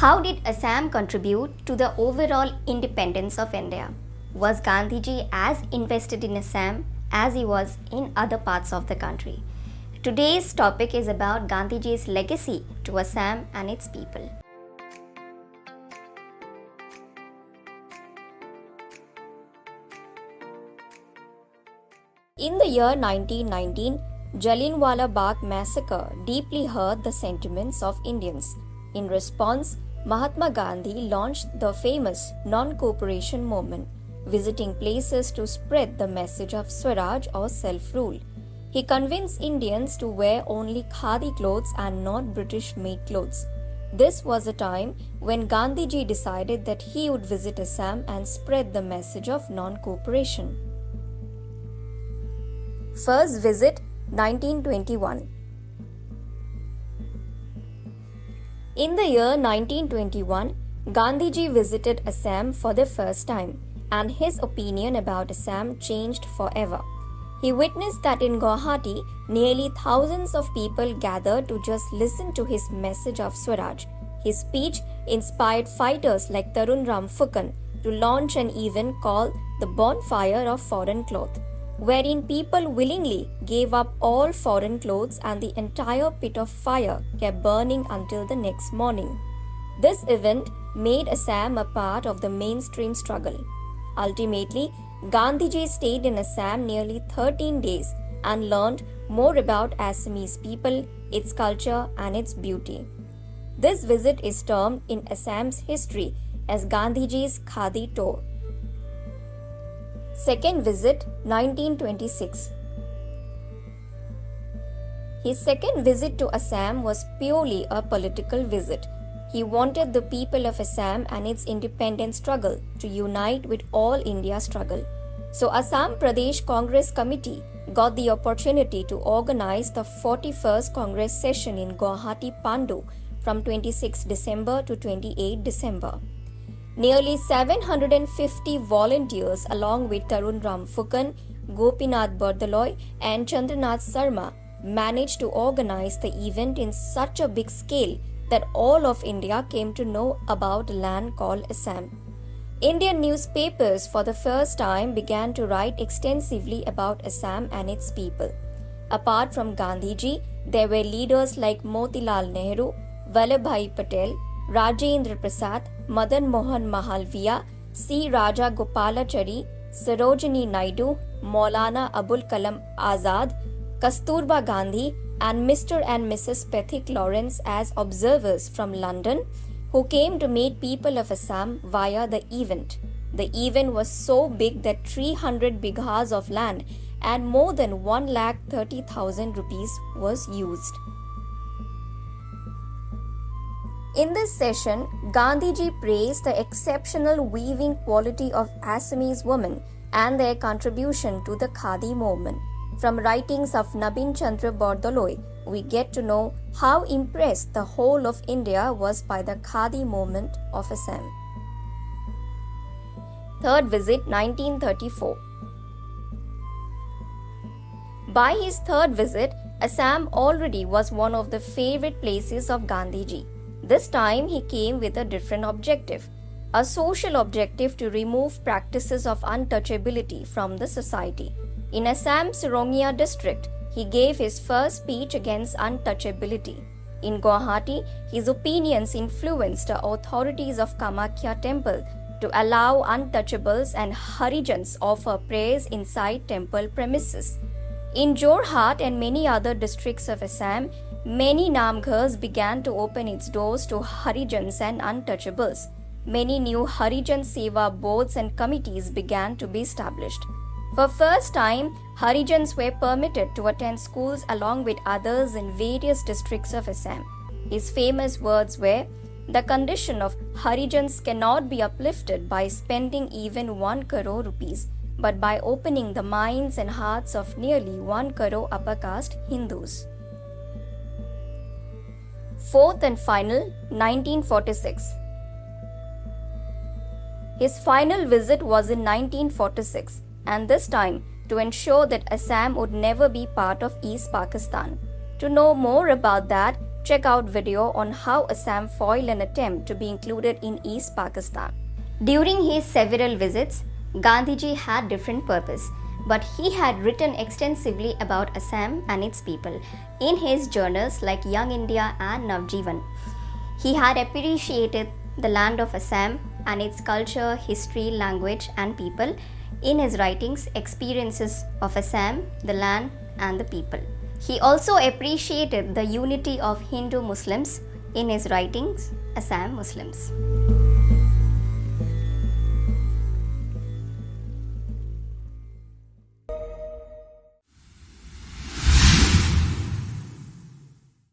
How did Assam contribute to the overall independence of India? Was Gandhiji as invested in Assam as he was in other parts of the country? Today's topic is about Gandhiji's legacy to Assam and its people. In the year 1919, Jallianwala Bagh massacre deeply hurt the sentiments of Indians. In response, Mahatma Gandhi launched the famous non-cooperation movement, visiting places to spread the message of Swaraj or self-rule. He convinced Indians to wear only khadi clothes and not British-made clothes. This was a time when Gandhiji decided that he would visit Assam and spread the message of non-cooperation. First visit 1921. In the year 1921, Gandhiji visited Assam for the first time, and his opinion about Assam changed forever. He witnessed that in Guwahati, nearly thousands of people gathered to just listen to his message of Swaraj. His speech inspired fighters like Tarun Ram Phukan to launch an event called the Bonfire of Foreign Cloth, wherein people willingly gave up all foreign clothes and the entire pit of fire kept burning until the next morning. This event made Assam a part of the mainstream struggle. Ultimately, Gandhiji stayed in Assam nearly 13 days and learned more about Assamese people, its culture and its beauty. This visit is termed in Assam's history as Gandhiji's Khadi Tour. Second visit 1926. His second visit to Assam was purely a political visit. He wanted the people of Assam and its independence struggle to unite with all India struggle. So Assam Pradesh Congress Committee got the opportunity to organize the 41st Congress session in Guwahati Pandu from 26 December to 28 December. Nearly 750 volunteers along with Tarun Ram Phukan, Gopinath Bardaloy and Chandranath Sarma managed to organize the event in such a big scale that all of India came to know about a land called Assam. Indian newspapers for the first time began to write extensively about Assam and its people. Apart from Gandhiji, there were leaders like Motilal Nehru, Vallabhbhai Patel, Rajendra Prasad, Madan Mohan Mahalviya, C. Raja Gopalachari, Sarojini Naidu, Maulana Abul Kalam Azad, Kasturba Gandhi, and Mr. and Mrs. Pethick Lawrence as observers from London who came to meet people of Assam via the event. The event was so big that 300 bighas of land and more than 1,30,000 rupees was used. In this session, Gandhiji praised the exceptional weaving quality of Assamese women and their contribution to the Khadi movement. From writings of Nabin Chandra Bordoloi, we get to know how impressed the whole of India was by the Khadi movement of Assam. Third visit 1934. By his third visit, Assam already was one of the favorite places of Gandhiji. This time he came with a different objective, a social objective to remove practices of untouchability from the society. In Assam's Rongia district, he gave his first speech against untouchability. In Guwahati, his opinions influenced the authorities of Kamakhya temple to allow untouchables and Harijans offer prayers inside temple premises. In Jorhat and many other districts of Assam, many Namghars began to open its doors to Harijans and untouchables. Many new Harijan Seva boards and committees began to be established. For first time, Harijans were permitted to attend schools along with others in various districts of Assam. His famous words were, "The condition of Harijans cannot be uplifted by spending even 1 crore rupees, but by opening the minds and hearts of nearly 1 crore upper caste Hindus." Fourth and final, 1946. His final visit was in 1946, and this time to ensure that Assam would never be part of East Pakistan. To know more about that, check out video on how Assam foiled an attempt to be included in East Pakistan. During his several visits, Gandhiji had different purpose, but he had written extensively about Assam and its people in his journals like Young India and Navjivan. He had appreciated the land of Assam and its culture, history, language, and people in his writings, Experiences of Assam, the Land, and the People. He also appreciated the unity of Hindu Muslims in his writings, Assam Muslims.